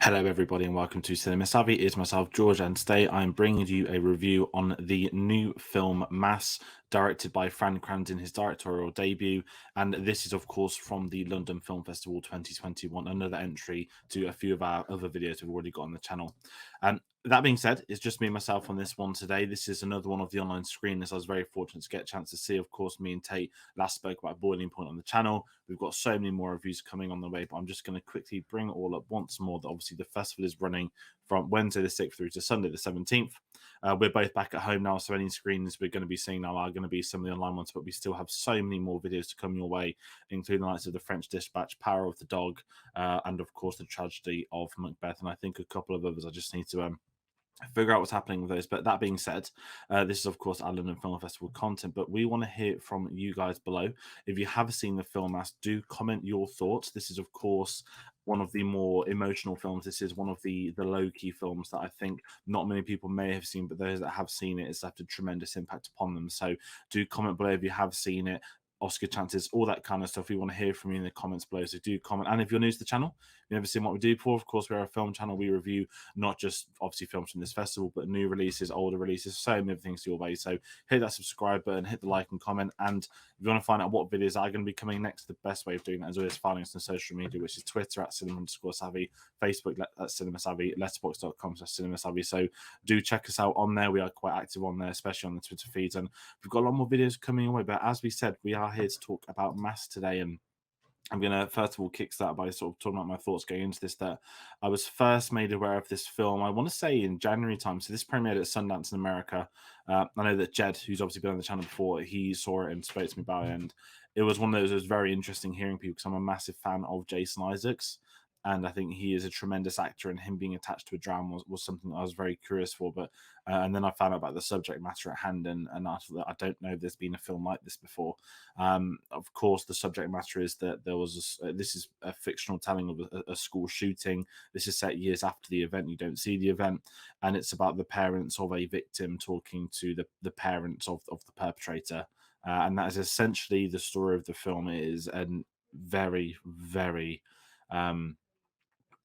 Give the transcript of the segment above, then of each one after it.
Hello, everybody, and welcome to Cinema Savvy. It's myself, George, and today I'm bringing you a review on the new film Mass, directed by Fran Kranz in his directorial debut. And this is, of course, from the London Film Festival 2021, another entry to a few of our other videos we've already got on the channel. That being said, it's just me and myself on this one today. This is another one of the online screeners I was very fortunate to get a chance to see. Of course, me and Tate last spoke about Boiling Point on the channel. We've got so many more reviews coming on the way, but I'm just going to quickly bring it all up once more. That obviously the festival is running from Wednesday the 6th through to Sunday the 17th. We're both back at home now, so any screenings we're going to be seeing now are going to be some of the online ones, but we still have so many more videos to come your way, including the likes of The French Dispatch, Power of the Dog, and of course the tragedy of Macbeth, and I think a couple of others. I just need to figure out what's happening with those. But that being said, this is of course our London Film Festival content, but we want to hear from you guys below. If you have seen the film, do comment your thoughts. This is of course one of the more emotional films. This is one of the low-key films that I think not many people may have seen, but those that have seen it, it's left a tremendous impact upon them. So do comment below if you have seen it, Oscar chances, all that kind of stuff. We want to hear from you in the comments below, so do comment. And if you're new to the channel, you've never seen what we do before, of course we're a film channel. We review not just obviously films from this festival, but new releases, older releases, so many things your way. So hit that subscribe button, hit the like and comment. And if you want to find out what videos are going to be coming next, the best way of doing that is always finding us on social media, which is Twitter at cinema_savvy, Facebook at cinema savvy, letterboxd.com/cinema savvy. So do check us out on there. We are quite active on there, especially on the Twitter feeds, and we've got a lot more videos coming away. But as we said, we are here to talk about Mass today, and I'm going to first of all kickstart by sort of talking about my thoughts going into this. That I was first made aware of this film, I want to say in January time. So this premiered at Sundance in America. I know that Jed, who's obviously been on the channel before, he saw it and spoke to me about it. And it was one of those, it was very interesting hearing people because I'm a massive fan of Jason Isaacs. And I think he is a tremendous actor, and him being attached to a drama was something that I was very curious for. But and then I found out about the subject matter at hand, and I thought that I don't know if there's been a film like this before. Of course, the subject matter is that there was this is a fictional telling of a school shooting. This is set years after the event. You don't see the event, and it's about the parents of a victim talking to the parents of the perpetrator, and that is essentially the story of the film. It is a very, very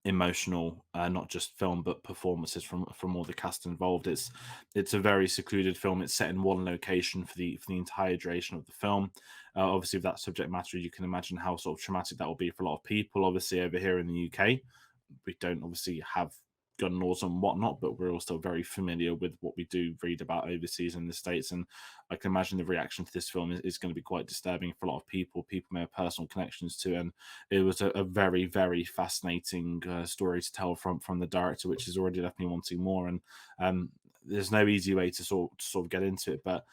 emotional, not just film but performances from all the cast involved. It's a very secluded film. It's set in one location for the entire duration of the film. Obviously, with that subject matter, you can imagine how sort of traumatic that will be for a lot of people. Obviously, over here in the UK, we don't obviously have gun laws and whatnot, but we're also very familiar with what we do read about overseas in the States. And I can imagine the reaction to this film is going to be quite disturbing for a lot of people. People may have personal connections to, and it was a very, very fascinating story to tell from the director, which has already left me wanting more. And there's no easy way to sort of get into it, but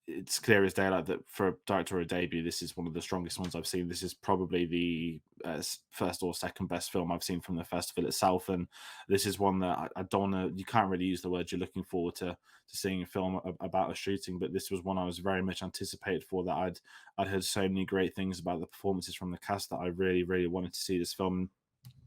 it's clear as daylight that for a directorial debut, this is one of the strongest ones I've seen. This is probably the first or second best film I've seen from the festival itself, and this is one that I don't know. You can't really use the word you're looking forward to seeing a film about a shooting, but this was one I was very much anticipated for. That I'd heard so many great things about the performances from the cast that I really, really wanted to see this film.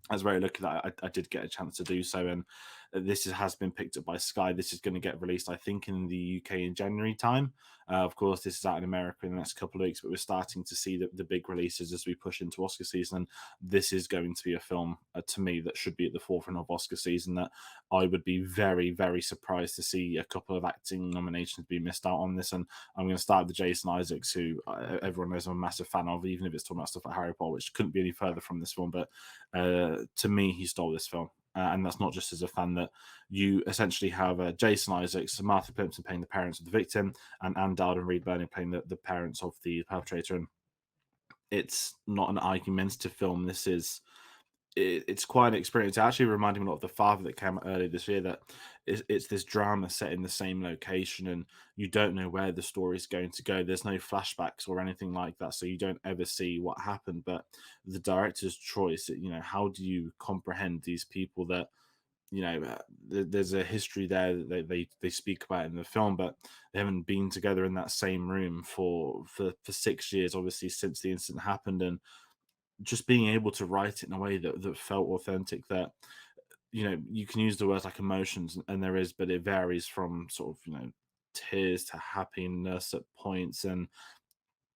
I was very lucky that I did get a chance to do so, and has been picked up by Sky. This is going to get released, I think, in the UK in January time. Of course, this is out in America in the next couple of weeks, but we're starting to see the big releases as we push into Oscar season. And this is going to be a film, to me, that should be at the forefront of Oscar season. That I would be very, very surprised to see a couple of acting nominations be missed out on this. And I'm going to start with Jason Isaacs, who everyone knows I'm a massive fan of, even if it's talking about stuff like Harry Potter, which couldn't be any further from this film. But to me, he stole this film. And that's not just as a fan. That you essentially have Jason Isaacs, Martha Plimpton playing the parents of the victim, and Dowd and Reed Birney playing the parents of the perpetrator. And it's not an argumentative film. It's quite an experience. It actually reminded me a lot of The Father that came out earlier this year. That it's this drama set in the same location, and you don't know where the story is going to go. There's no flashbacks or anything like that, so you don't ever see what happened. But the director's choice, how do you comprehend these people that there's a history there that they speak about in the film, but they haven't been together in that same room for 6 years, obviously, since the incident happened. And just being able to write it in a way that felt authentic. That you can use the words like emotions, and there is, but it varies from sort of tears to happiness at points. And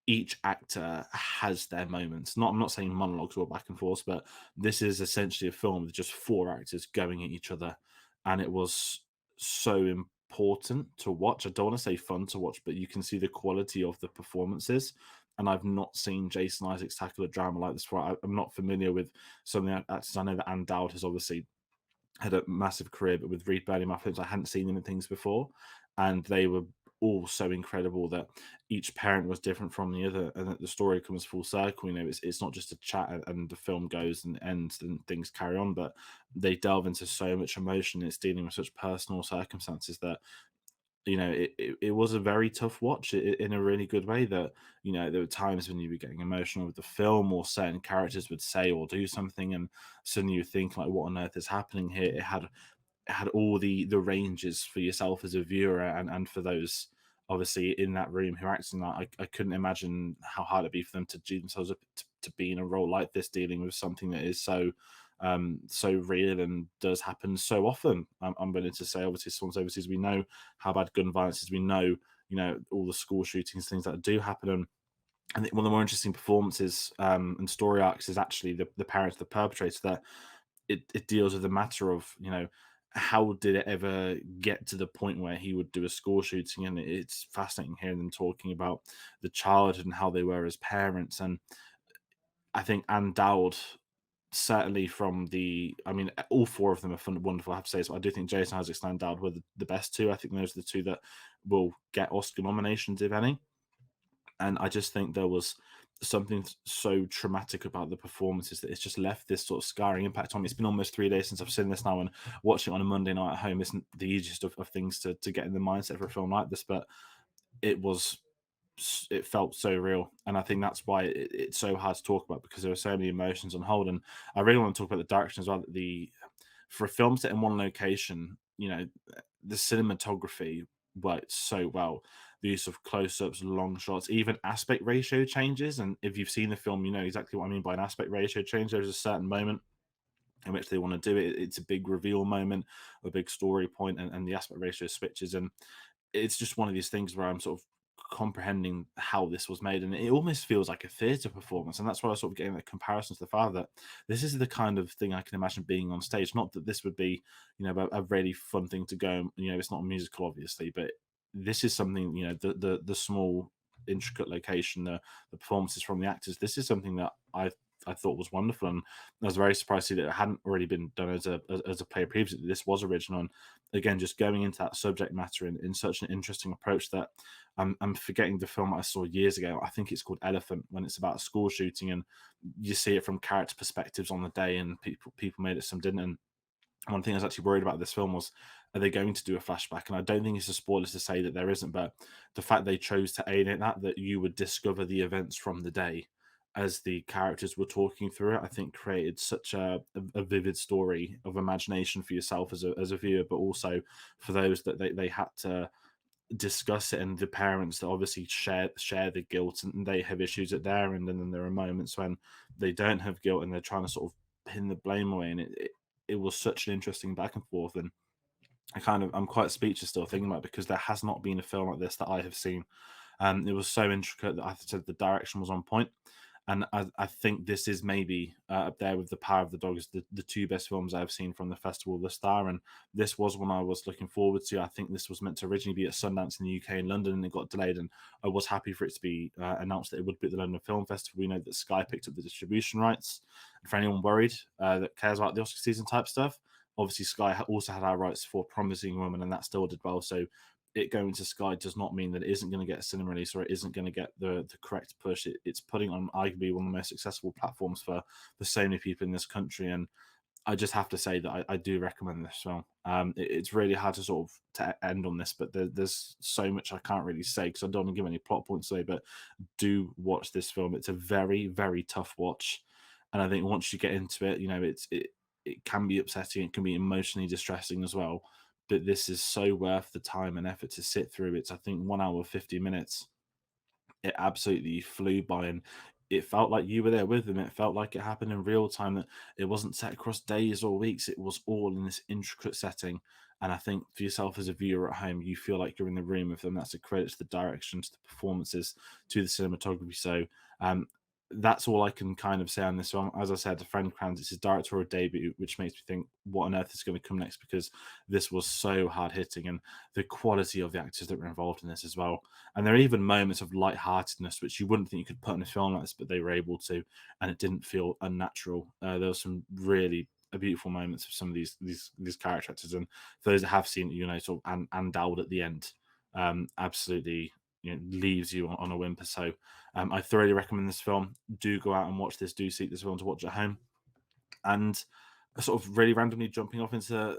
each actor has their moments. I'm not saying monologues or back and forth, but this is essentially a film with just four actors going at each other, and it was so important to watch. I don't want to say fun to watch, but you can see the quality of the performances. And I've not seen Jason Isaacs tackle a drama like this before. I'm not familiar with some of the actors. I know that Anne Dowd has obviously had a massive career, but with Reed Birney, my films, I hadn't seen them in things before, and they were all so incredible that each parent was different from the other, and that the story comes full circle. You know, it's not just a chat and the film goes and ends and things carry on, but they delve into so much emotion. It's dealing with such personal circumstances that it was a very tough watch in a really good way. That there were times when you were getting emotional with the film, or certain characters would say or do something, and suddenly you think like, what on earth is happening here? It had all the ranges for yourself as a viewer, and for those obviously in that room who are acting like, I couldn't imagine how hard it'd be for them to g themselves up to be in a role like this, dealing with something that is so real and does happen so often. I'm willing to say, obviously, someone's overseas. We know how bad gun violence is. We know, all the school shootings, things that do happen. And I think one of the more interesting performances and story arcs is actually the parents, the perpetrator. That it deals with the matter of, how did it ever get to the point where he would do a school shooting? And it's fascinating hearing them talking about the childhood and how they were as parents. And I think Anne Dowd, certainly from I mean, all four of them are fun, wonderful, I have to say. So I do think Jason Isaacs and Anne Dowd were the best two. I think those are the two that will get Oscar nominations, if any. And I just think there was something so traumatic about the performances that it's just left this sort of scarring impact on me. It's been almost 3 days since I've seen this now, and watching it on a Monday night at home isn't the easiest of things to get in the mindset for a film like this. But it was it felt so real, and I think that's why it's so hard to talk about, because there are so many emotions on hold. And I really want to talk about the direction as well. The For a film set in one location, the cinematography worked so well. The use of close-ups, long shots, even aspect ratio changes. And if you've seen the film, you know exactly what I mean by an aspect ratio change. There's a certain moment in which they want to do it. It's a big reveal moment, a big story point, and the aspect ratio switches. And it's just one of these things where I'm sort of comprehending how this was made, and it almost feels like a theatre performance. And that's why I was sort of getting that comparison to the father. That this is the kind of thing I can imagine being on stage. Not that this would be, a really fun thing to go. It's not a musical, obviously, but this is something. The small, intricate location, the performances from the actors. This is something that I thought was wonderful, and I was very surprised to see that it hadn't already been done as a play previously. This was original, and again, just going into that subject matter in such an interesting approach that I'm forgetting the film I saw years ago. I think it's called Elephant, when it's about a school shooting, and you see it from character perspectives on the day, and people made it, some didn't. And one thing I was actually worried about this film was, are they going to do a flashback? And I don't think it's a spoiler to say that there isn't, but the fact they chose to alienate that you would discover the events from the day as the characters were talking through it, I think created such a vivid story of imagination for yourself as a viewer, but also for those that they had to discuss it, and the parents that obviously share the guilt, and they have issues at their end, and then there are moments when they don't have guilt and they're trying to sort of pin the blame away. And it was such an interesting back and forth. And I'm quite speechless still thinking about it, because there has not been a film like this that I have seen. It was so intricate that I said the direction was on point. And I think this is maybe up there with The Power of the Dog as the two best films I've seen from the festival thus far. And this was one I was looking forward to. I think this was meant to originally be at Sundance in the UK and London, and it got delayed. And I was happy for it to be announced that it would be at the London Film Festival. We know that Sky picked up the distribution rights. And for anyone worried that cares about the Oscar season type stuff, obviously Sky also had our rights for Promising Woman, and that still did well. So it going to Sky does not mean that it isn't going to get a cinema release, or it isn't going to get the correct push. It's putting on arguably one of the most accessible platforms for so many people in this country. And I just have to say that I do recommend this film. It's really hard to sort of to end on this, but there's so much I can't really say because I don't want to give any plot points away. But do watch this film. It's a very, very tough watch, and I think once you get into it, it can be upsetting. It can be emotionally distressing as well. But this is so worth the time and effort to sit through. It's, I think, 1 hour 50 minutes. It absolutely flew by, and it felt like you were there with them. It felt like it happened in real time, that it wasn't set across days or weeks. It was all in this intricate setting. And I think for yourself as a viewer at home, you feel like you're in the room with them. That's a credit to the direction, to the performances, to the cinematography. So that's all I can kind of say on this one. As I said, Fran Kranz, it's his directorial debut, which makes me think, what on earth is going to come next? Because this was so hard hitting, and the quality of the actors that were involved in this as well. And there are even moments of lightheartedness which you wouldn't think you could put in a film like this, but they were able to, and it didn't feel unnatural. There were some really beautiful moments of some of these character actors, and for those that have seen, sort of and Dowd at the end, absolutely, leaves you on a whimper. So I thoroughly recommend this film. Do go out and watch this. Do seek this film to watch at home. And sort of really randomly jumping off into,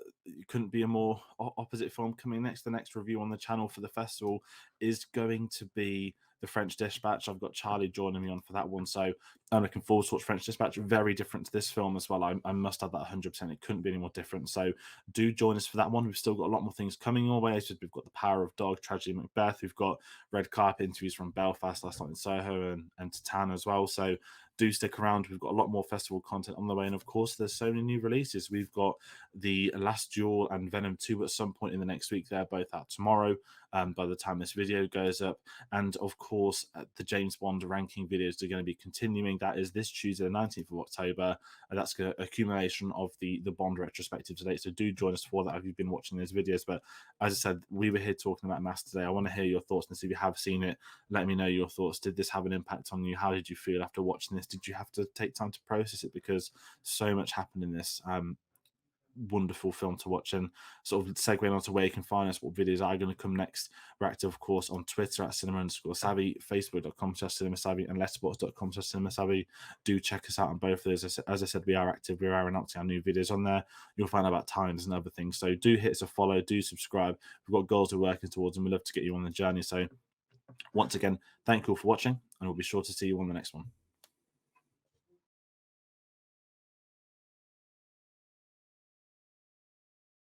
couldn't be a more opposite film coming next. The next review on the channel for the festival is going to be The French Dispatch. I've got Charlie joining me on for that one, so I'm looking forward to watch French Dispatch. Very different to this film as well. I must have that 100%. It couldn't be any more different. So do join us for that one. We've still got a lot more things coming your way. So we've got The Power of Dog, Tragedy Macbeth. We've got red carpet interviews from Belfast, Last Night in Soho, and Titane as well. So do stick around. We've got a lot more festival content on the way. And of course, there's so many new releases. We've got The Last Duel and Venom 2 at some point in the next week. They're both out tomorrow by the time this video goes up. And of course, the James Bond ranking videos are going to be continuing. That is this Tuesday, the 19th of October. And that's an accumulation of the Bond retrospective today. So do join us for that if you've been watching those videos. But as I said, we were here talking about Mass today. I want to hear your thoughts, and see if you have seen it. Let me know your thoughts. Did this have an impact on you? How did you feel after watching this? Did you have to take time to process it? Because so much happened in this wonderful film to watch. And sort of segueing on to where you can find us, what videos are going to come next. We're active, of course, on Twitter at cinema_savvy, facebook.com/cinemasavvy, and letterboxd.com/cinemasavvy. Do check us out on both of those. As I said, we are active. We are announcing our new videos on there. You'll find out about times and other things. So do hit us a follow, do subscribe. We've got goals we're working towards, and we'd love to get you on the journey. So once again, thank you all for watching, and we'll be sure to see you on the next one.